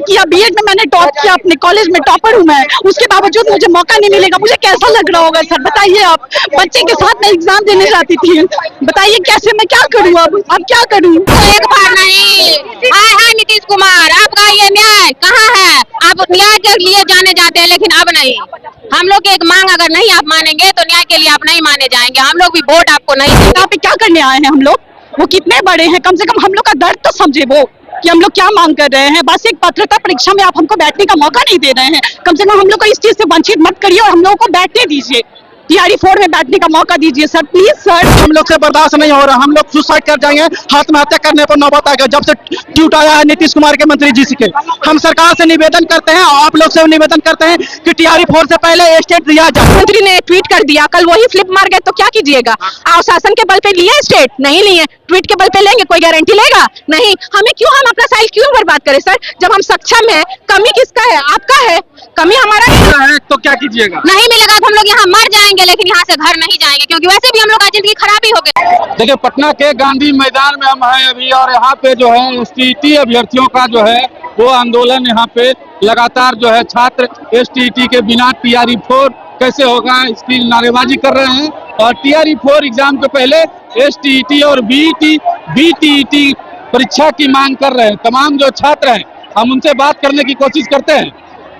किया, बीएड में मैंने टॉप किया, अपने कॉलेज में टॉपर हूँ मैं, उसके बावजूद मुझे मौका नहीं मिलेगा, मुझे कैसा लग रहा होगा सर बताइए आप। बच्चे के साथ मैं एग्जाम देने जाती थी, बताइए कैसे मैं क्या करूँ अब क्या करूँ। एक बार नहीं हाय नीतीश कुमार, आपका ये न्याय कहाँ है? आप न्याय के लिए जाने जाते हैं लेकिन अब नहीं। हम लोग की एक मांग अगर नहीं आप मानेंगे तो न्याय के लिए आप नहीं माने जाएंगे। हम लोग भी वोट आपको नहीं देंगे। यहाँ पे क्या करने आए हैं हम लोग? वो कितने बड़े हैं, कम से कम हम लोग का दर्द तो समझे वो कि हम लोग क्या मांग कर रहे हैं। बस एक पत्रकार परीक्षा में आप हमको बैठने का मौका नहीं दे रहे हैं, कम से कम हम लोग को इस चीज से वंचित मत करिए और हम लोगों को बैठने दीजिए, टीआरई 4 में बैठने का मौका दीजिए सर, प्लीज सर। हम लोग से बर्दाश्त नहीं हो रहा, हम लोग सुसाइड कर जाएंगे, आत्महत्या करने पर नौबत आएगा जब से ट्वीट आया है नीतीश कुमार के मंत्री जी के। हम सरकार से निवेदन करते हैं, आप लोग से निवेदन करते हैं कि टीआरई 4 से पहले स्टेट दिया जाए। मंत्री ने ट्वीट कर दिया, कल वही फ्लिप मार गए तो क्या कीजिएगा? शासन के बल पे लिए स्टेट नहीं लिए, ट्वीट के बल पे लेंगे, कोई गारंटी लेगा नहीं। हमें क्यों, हम अपना साइल क्यों बर्बाद करें सर, जब हम सक्षम है। कमी किसका है? आपका है, कमी हमारा है तो क्या कीजिएगा? नहीं मिलेगा तो हम लोग यहाँ मर जाएंगे लेकिन यहाँ से घर नहीं जाएंगे, क्योंकि वैसे भी हम लोग का जिंदगी खराब ही हो गई। देखिए, पटना के गांधी मैदान में हम हैं अभी, और यहाँ पे जो है एसटीईटी अभ्यर्थियों का जो है वो आंदोलन यहाँ पे लगातार जो है छात्र एसटीईटी के बिना टीआरई 4 कैसे होगा इसकी नारेबाजी कर रहे हैं। और टीआरई 4 एग्जाम के पहले एसटीईटी और बीटीईटी परीक्षा की मांग कर रहे हैं तमाम जो छात्र हैं। हम उनसे बात करने की कोशिश करते हैं।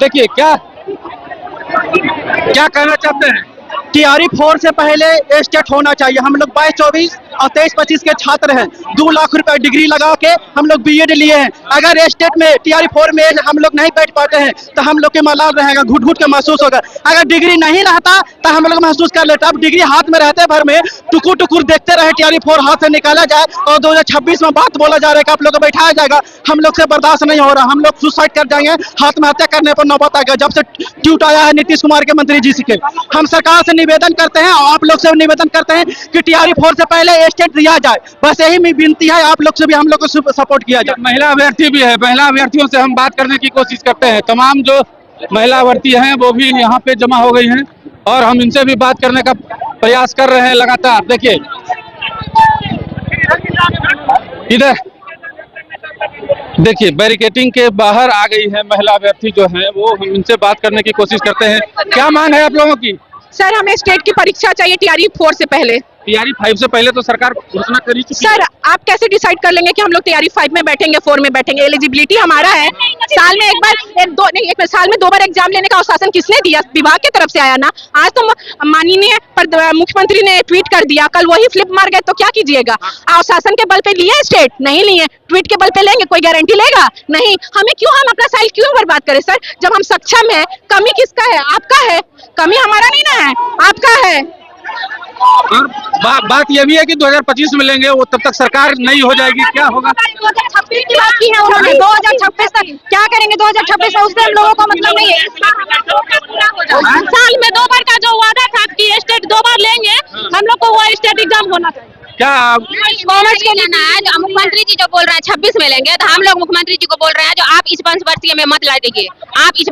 देखिए क्या कहना चाहते हैं। टीआरई 4 से पहले स्टेट होना चाहिए। हम लोग 22-24 और 23-25 के छात्र हैं, 2 लाख रुपए डिग्री लगा के हम लोग बीएड लिए हैं। अगर स्टेट में टीआरई 4 में हम लोग नहीं बैठ पाते हैं तो हम लोग के मलाल रहेगा, घुट घुट के महसूस होगा। अगर डिग्री नहीं रहता तो हम लोग महसूस कर लेते। अब डिग्री हाथ में रहते भर में टुकुर टुकुर देखते रहे टीआरई 4 हाथ से निकाला जाए और 2026 में बात बोला जा रहा है कि आप लोग को बैठाया जाएगा। हम लोग से बर्दाश्त नहीं हो रहा, हम लोग सुसाइड कर जाएंगे, आत्महत्या करने पर नौबत आएगा जब से ट्वीट आया है नीतीश कुमार के मंत्री जी के। हम सरकार से निवेदन करते हैं, आप लोग से निवेदन करते हैं कि टीआरई 4 से पहले स्टेट दिया जाए। बस यही मेरी विनती है, आप लोग से भी हम लोग को सपोर्ट किया जाए। महिला अभ्यर्थी भी है, महिला अभ्यर्थियों से हम बात करने की कोशिश करते हैं। तमाम जो महिला अभ्यर्थी हैं वो भी यहाँ पे जमा हो गई हैं और हम इनसे भी बात करने का प्रयास कर रहे हैं लगातार। देखिए इधर देखिए बैरिकेटिंग के बाहर आ गई है महिला अभ्यर्थी जो है वो, हम इनसे बात करने की कोशिश करते हैं। क्या मांग है आप लोगों की? सर हमें स्टेट की परीक्षा चाहिए टीआरई 4 से पहले। टीआरई 5 से पहले तो सरकार घोषणा करी चुकी है। सर आप कैसे डिसाइड कर लेंगे कि हम लोग टीआरई 5 में बैठेंगे 4 में बैठेंगे? एलिजिबिलिटी हमारा है, साल में एक बार साल में 2 बार एग्जाम लेने का शासन किसने दिया? विभाग की तरफ से आया ना। आज तो माननीय मुख्यमंत्री ने ट्वीट कर दिया, कल वही फ्लिप मार गए तो क्या कीजिएगा? शासन के बल पे लिए स्टेट नहीं लिए, ट्वीट के बल पे लेंगे, कोई गारंटी लेगा नहीं। हमें क्यों, हम अपना साइल क्यों बर्बाद करें सर, जब हम सक्षम है। कमी किसका है? आपका है, कमी हमारा नहीं ना है, आपका है। और बात यह भी है कि 2025 में लेंगे, वो तब तक सरकार नहीं हो जाएगी, क्या होगा? 2026 की बात की है उन्होंने, 2026 तक क्या करेंगे? 2026 में उससे हम लोगों को मतलब नहीं है। साल में 2 बार का जो वादा था कि स्टेट 2 बार लेंगे, हम लोग को वो स्टेट एग्जाम होना चाहिए। क्या कॉमर्स के लेना है? जो मुख्यमंत्री जी जो बोल रहे हैं 26 में लेंगे, तो हम लोग मुख्यमंत्री जी को बोल रहे हैं जो आप इस पंचवर्षीय में मत लड़िए, आप इस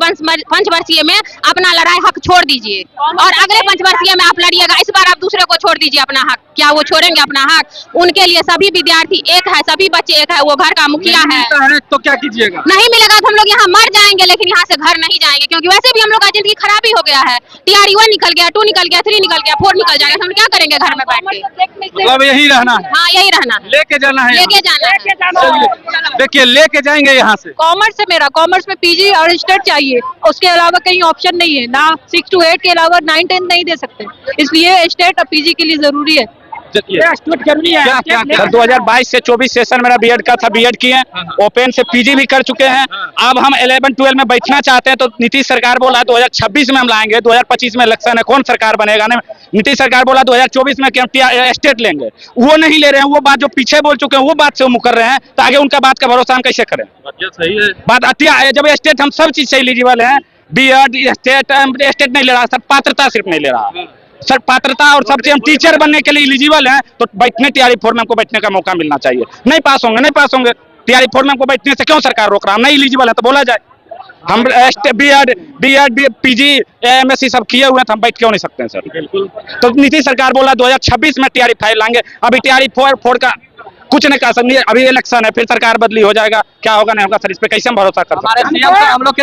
पंचवर्षीय में अपना लड़ाई हक छोड़ दीजिए और अगले पंचवर्षीय में आप लड़िएगा। इस बार आप दूसरे को छोड़ दीजिए अपना हक। क्या वो छोड़ेंगे अपना हक? उनके लिए सभी विद्यार्थी एक है, सभी बच्चे एक है, वो घर का मुखिया है। तो क्या कीजिएगा? नहीं मिलेगा तो हम लोग यहाँ मर जाएंगे लेकिन यहाँ से घर नहीं जाएंगे, क्योंकि वैसे भी हम लोग का जिंदगी खराब ही हो गया है। टीआरई 1 निकल गया, 2 निकल गया, 3 निकल गया, 4 निकल जाएगा, हम क्या करेंगे घर में बैठ के? मतलब यही रहना है? हाँ यही रहना है, लेके जाना है, लेके जाना है। देखिए लेके जाएंगे यहाँ से। कॉमर्स है मेरा, कॉमर्स में पीजी और स्टेट चाहिए, उसके अलावा कहीं ऑप्शन नहीं है ना। 6 to 8 के अलावा 9-10 नहीं दे सकते, इसलिए स्टेट और पीजी के लिए जरूरी है। क्या 2022 से 24 सेशन मेरा बीएड का था, बीएड किए, ओपन से पीजी भी कर चुके हैं। अब हम 11-12 में बैठना चाहते हैं तो नीतीश सरकार बोला 2026 में हम लाएंगे, 2025 में इलेक्शन है, कौन सरकार बनेगा ना। नीतीश सरकार बोला 2024 में स्टेट लेंगे, वो नहीं ले रहे हैं। वो बात जो पीछे बोल चुके हैं वो बात से वो मुकर रहे हैं, तो आगे उनका बात का भरोसा हम कैसे करें? सही है बात जब स्टेट हम सब चीज से एलिजिबल है, बीएड स्टेट नहीं ले रहा सर, पात्रता सिर्फ नहीं ले रहा सर, पात्रता और सबसे हम टीचर बनने के लिए एलिजिबल हैं तो बैठने टीआरई 4 में हमको बैठने का मौका मिलना चाहिए। नहीं पास होंगे टीआरई 4 में हमको बैठने से क्यों सरकार रोक रहा? हम नहीं एलिजिबल है तो बोला जाए। हम बीएड पीजी एमएससी सब किए हुए हैं तो हम बैठ क्यों नहीं सकते हैं सर? तो नीतीश सरकार बोला 2026 में टीआरई 5 लाएंगे, अभी टीआरई 4 का कुछ नहीं कह सकते। अभी इलेक्शन है, फिर सरकार बदली हो जाएगा, क्या होगा नहीं होगा सर, इस पे कैसे हम भरोसा कर हमारे सकते सीएम का हम लोग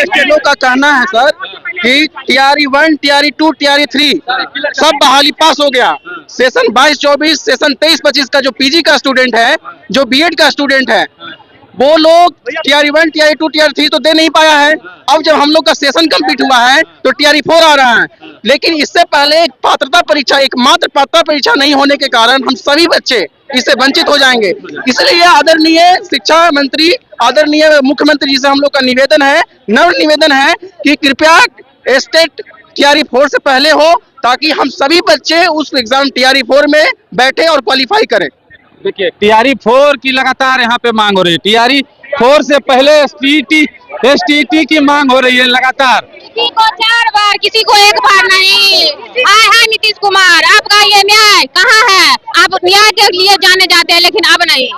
के लोग का कहना है सर कि टीआरई 1, टीआरई 2, टीआरई 3 सब बहाली पास हो गया। सेशन 22-24, सेशन 23-25 का जो पीजी का स्टूडेंट है, जो बीएड का स्टूडेंट है, वो लोग टीआरई 1, टीआरई 2, टीआरई 3 तो दे नहीं पाया है। अब जब हम लोग का सेशन कंप्लीट हुआ है तो टीआरई 4 आ रहा है, लेकिन इससे पहले एक पात्रता परीक्षा, एक मात्र पात्रता परीक्षा नहीं होने के कारण हम सभी बच्चे इससे वंचित हो जाएंगे। इसलिए आदरणीय शिक्षा मंत्री, आदरणीय मुख्यमंत्री जी से हम लोग का निवेदन है, नम्र निवेदन है कि कृपया स्टेट टीआरई 4 से पहले हो, ताकि हम सभी बच्चे उस एग्जाम टीआरई 4 में बैठे और क्वालिफाई करें। देखिए टीआरई 4 की लगातार यहाँ पे मांग हो रही है। टीआरई 4 से पहले एसटीटी की मांग हो रही है लगातार। किसी को 4 बार, किसी को 1 बार नहीं। आए हैं नीतीश कुमार, आपका ये न्याय कहाँ है? आप न्याय के लिए जाने जाते हैं, लेकिन अब नहीं।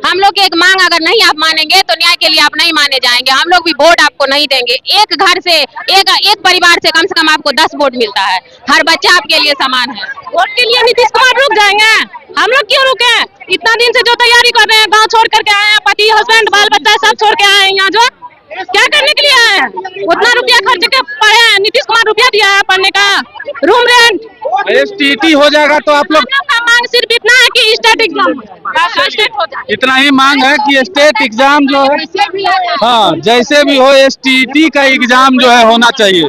हम लोग की एक मांग अगर नहीं आप मानेंगे तो न्याय के लिए आप नहीं माने जाएंगे। हम लोग भी वोट आपको नहीं देंगे। एक घर से, एक परिवार से कम आपको 10 वोट मिलता है। हर बच्चा आपके लिए समान है। वोट के लिए नीतीश कुमार रुक जाएंगे? हम लोग क्यों रुके? इतना दिन से जो तैयारी कर रहे हैं, गांव छोड़ करके आए हैं, पति, हस्बैंड, बाल बच्चा सब छोड़ के आए हैं यहाँ, जो क्या करने के लिए आए हैं? उतना रुपया खर्च के पढ़े हैं, नीतीश कुमार रुपया दिया है पढ़ने का, रूम रेंट। एसटीटी हो जाएगा तो आप लोग, का मांग सिर्फ इतना है कि स्टेट एग्जाम हो जाए। इतना ही मांग है कि स्टेट एग्जाम जो है, हाँ जैसे भी हो एसटीटी का एग्जाम जो है होना चाहिए।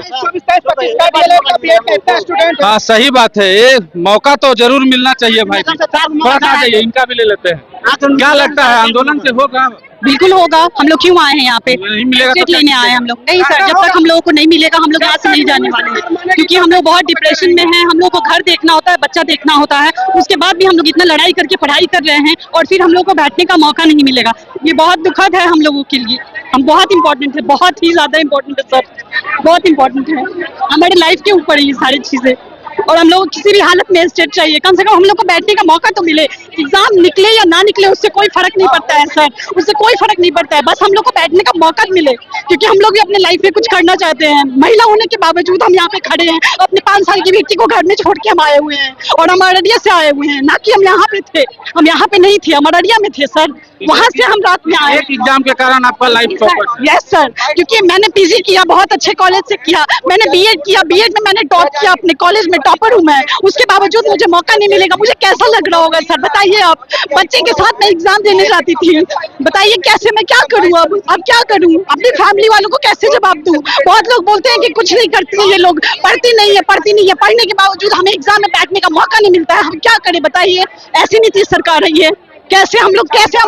हाँ सही बात है, ये मौका तो जरूर मिलना चाहिए भाई। थोड़ा सा जाइए, इनका भी ले लेते हैं। क्या लगता है आंदोलन से होगा? बिल्कुल होगा। हम लोग क्यों आए हैं यहाँ पे? नहीं मिलेगा सीट लेने आए हैं हम लोग। नहीं सर, जब तक हम लोगों को नहीं मिलेगा हम लोग यहाँ से नहीं जाने वाले हैं, क्योंकि हम लोग बहुत डिप्रेशन में हैं। हम लोग को घर देखना होता है, बच्चा देखना होता है, उसके बाद भी हम लोग इतना लड़ाई करके पढ़ाई कर रहे हैं और फिर हम लोग को बैठने का मौका नहीं मिलेगा। ये बहुत दुखद है हम लोगों के लिए। हम बहुत इंपॉर्टेंट है, बहुत ही ज्यादा इंपॉर्टेंट है सर, बहुत इंपॉर्टेंट है। हमारे लाइफ के ऊपर है ये सारी चीजें, और हम लोग किसी भी हालत में स्टेट चाहिए। कम से कम हम लोग को बैठने का मौका तो मिले। एग्जाम निकले या ना निकले उससे कोई फर्क नहीं पड़ता है सर, उससे कोई फर्क नहीं पड़ता है। बस हम लोग को बैठने का मौका मिले, क्योंकि हम लोग भी अपने लाइफ में कुछ करना चाहते हैं। महिला होने के बावजूद हम यहाँ पे खड़े हैं। अपने 5 साल की बेटी को घर में छोड़ के हम आए हुए हैं, और हम अररिया से आए हुए हैं, ना कि हम यहाँ पे थे। हम यहाँ पे नहीं थे, हम अररिया में थे सर। वहाँ से हम रात में आए। एक एग्जाम के कारण आपका लाइफ चौपट। यस सर, क्योंकि मैंने पीजी किया, बहुत अच्छे कॉलेज से किया, मैंने बीएड किया, बीएड में मैंने टॉप किया, अपने कॉलेज में टॉपर हूँ मैं। उसके बावजूद मुझे मौका नहीं मिलेगा, मुझे कैसा लग रहा होगा सर बताइए आप। बच्चे के साथ मैं एग्जाम देने जाती थी, बताइए कैसे मैं क्या करूँ? अब क्या करूँ? अपनी फैमिली वालों को कैसे जवाब दूँ? बहुत लोग बोलते हैं कि कुछ नहीं करती है ये लोग, पढ़ती नहीं है, पढ़ने के बावजूद हमें एग्जाम में बैठने का मौका नहीं मिलता है। हम क्या करें बताइए? ऐसी नीतीश सरकार है ये। कैसे हम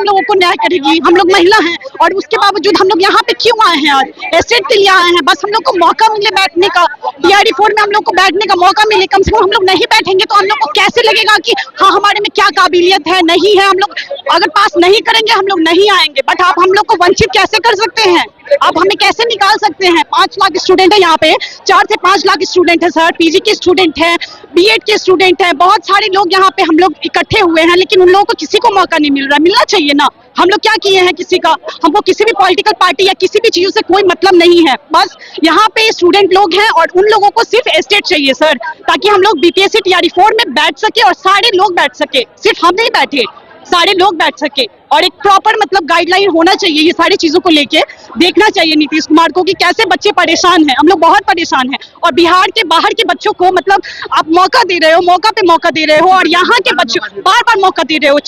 लोगों को न्याय करेगी? हम लोग महिला हैं और उसके बावजूद हम लोग यहाँ पे क्यों आए हैं? आज एस्टेट के लिए आए हैं, बस हम लोग को मौका मिले बैठने का। टीआरई 4 में हम लोग को बैठने का मौका मिले। कम से कम हम लोग नहीं बैठेंगे तो हम लोग को कैसे लगेगा कि हाँ हमारे में क्या काबिलियत है, नहीं है। हम लोग अगर पास नहीं करेंगे हम लोग नहीं आएंगे। बट आप हम लोग को वंचित कैसे कर सकते हैं? आप हमें कैसे निकाल सकते हैं? 5 लाख स्टूडेंट है यहाँ पे, 4 से 5 लाख स्टूडेंट है सर, पीजी के स्टूडेंट है, बीएड के स्टूडेंट है, बहुत सारे लोग यहाँ पे हम लोग इकट्ठे हुए हैं, लेकिन उन लोगों को किसी को मौका नहीं मिल रहा। मिलना चाहिए ना। हम लोग क्या किए हैं किसी का? हमको किसी भी पॉलिटिकल पार्टी या किसी भी चीजों से कोई मतलब नहीं है। बस यहाँ पे स्टूडेंट लोग हैं और उन लोगों को सिर्फ एस्टेट चाहिए सर, ताकि हम लोग बीपीएससी टीआरई 4 में बैठ सके और सारे लोग बैठ सके। सिर्फ हम नहीं बैठे, सारे लोग बैठ सके। और एक प्रॉपर मतलब गाइडलाइन होना चाहिए, ये सारी चीजों को लेके देखना चाहिए नीतीश कुमार को कि कैसे बच्चे परेशान हैं। हम लोग बहुत परेशान हैं, और बिहार के बाहर के बच्चों को मतलब आप मौका दे रहे हो, मौका पे मौका दे रहे हो, और यहाँ के बच्चों बार बार मौका दे रहे हो।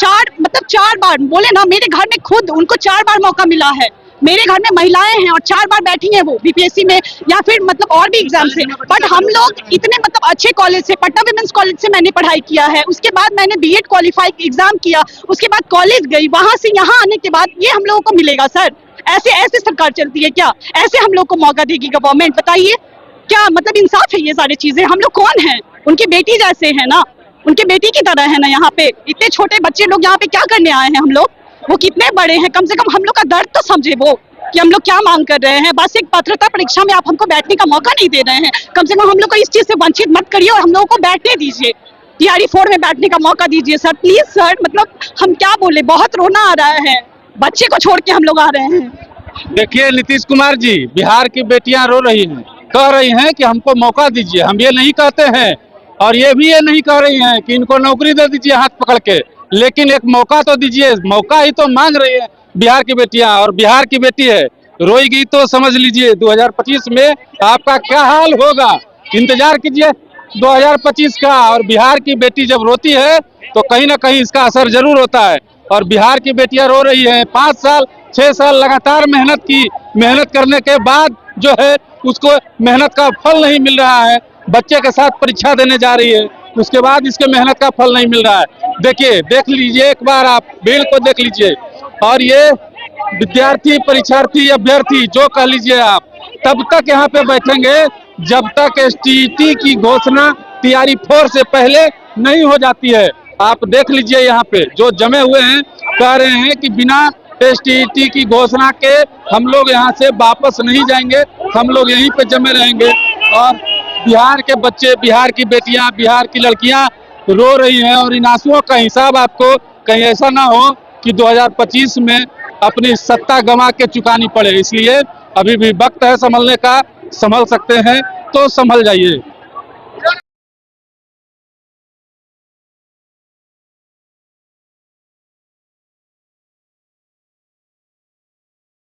4 बार बोले ना, मेरे घर में खुद उनको 4 बार मौका मिला है। मेरे घर में महिलाएं हैं और 4 बार बैठी हैं वो बीपीएससी में या फिर मतलब और भी एग्जाम से। बट हम लोग इतने मतलब अच्छे कॉलेज से, पटना विमेंस कॉलेज से मैंने पढ़ाई किया है, उसके बाद मैंने बीएड क्वालिफाई एग्जाम किया, उसके बाद कॉलेज गई, वहां से यहाँ आने के बाद ये हम लोगों को मिलेगा सर? ऐसे सरकार चलती है क्या? ऐसे हम लोग को मौका देगी गवर्नमेंट? बताइए क्या मतलब इंसाफ है ये सारी चीजें? हम लोग कौन है? उनकी बेटी जैसे है ना, उनके बेटी की तरह है ना। यहाँ पे इतने छोटे बच्चे लोग यहाँ पे क्या करने आए हैं? हम लोग वो कितने बड़े हैं, कम से कम हम लोग का दर्द तो समझे वो कि हम लोग क्या मांग कर रहे हैं। बस एक पात्रता परीक्षा में आप हमको बैठने का मौका नहीं दे रहे हैं। कम से कम हम लोग को इस चीज से वंचित मत करिए और हम लोगों को बैठने दीजिए, टीआरई 4 में बैठने का मौका दीजिए सर, प्लीज सर। मतलब हम क्या बोले, बहुत रोना आ रहा है, बच्चे को छोड़ के हम लोग आ रहे हैं। देखिए नीतीश कुमार जी, बिहार की बेटियां रो रही हैं, कह रही हैं कि हमको मौका दीजिए। हम ये नहीं कहते हैं और ये भी ये नहीं कह रही हैं कि इनको नौकरी दे दीजिए हाथ पकड़ के, लेकिन एक मौका तो दीजिए। मौका ही तो मांग रही है बिहार की बेटियां, और बिहार की बेटी है रोएगी तो समझ लीजिए 2025 में आपका क्या हाल होगा। इंतजार कीजिए 2025 का। और बिहार की बेटी जब रोती है तो कहीं ना कहीं इसका असर जरूर होता है। और बिहार की बेटियां रो रही हैं, 5 साल 6 साल लगातार मेहनत की, मेहनत करने के बाद जो है उसको मेहनत का फल नहीं मिल रहा है। बच्चे के साथ परीक्षा देने जा रही है, उसके बाद इसके मेहनत का फल नहीं मिल रहा है। देखिए, देख लीजिए एक बार आप भीड़ को देख लीजिए। और ये विद्यार्थी, परीक्षार्थी, अभ्यर्थी जो कह लीजिए आप, तब तक यहाँ पे बैठेंगे जब तक एसटीईटी की घोषणा टीआरई 4 से पहले नहीं हो जाती है। आप देख लीजिए यहाँ पे जो जमे हुए हैं, कह रहे हैं कि बिना एसटीईटी की घोषणा के हम लोग यहाँ से वापस नहीं जाएंगे, हम लोग यहीं पे जमे रहेंगे। और बिहार के बच्चे, बिहार की बेटियां, बिहार की लड़कियां रो रही हैं। और इन आंसुओं का हिसाब आपको कहीं ऐसा ना हो कि 2025 में अपनी सत्ता गंवा के चुकानी पड़े। इसलिए अभी भी वक्त है संभलने का, संभल सकते हैं तो संभल जाइए।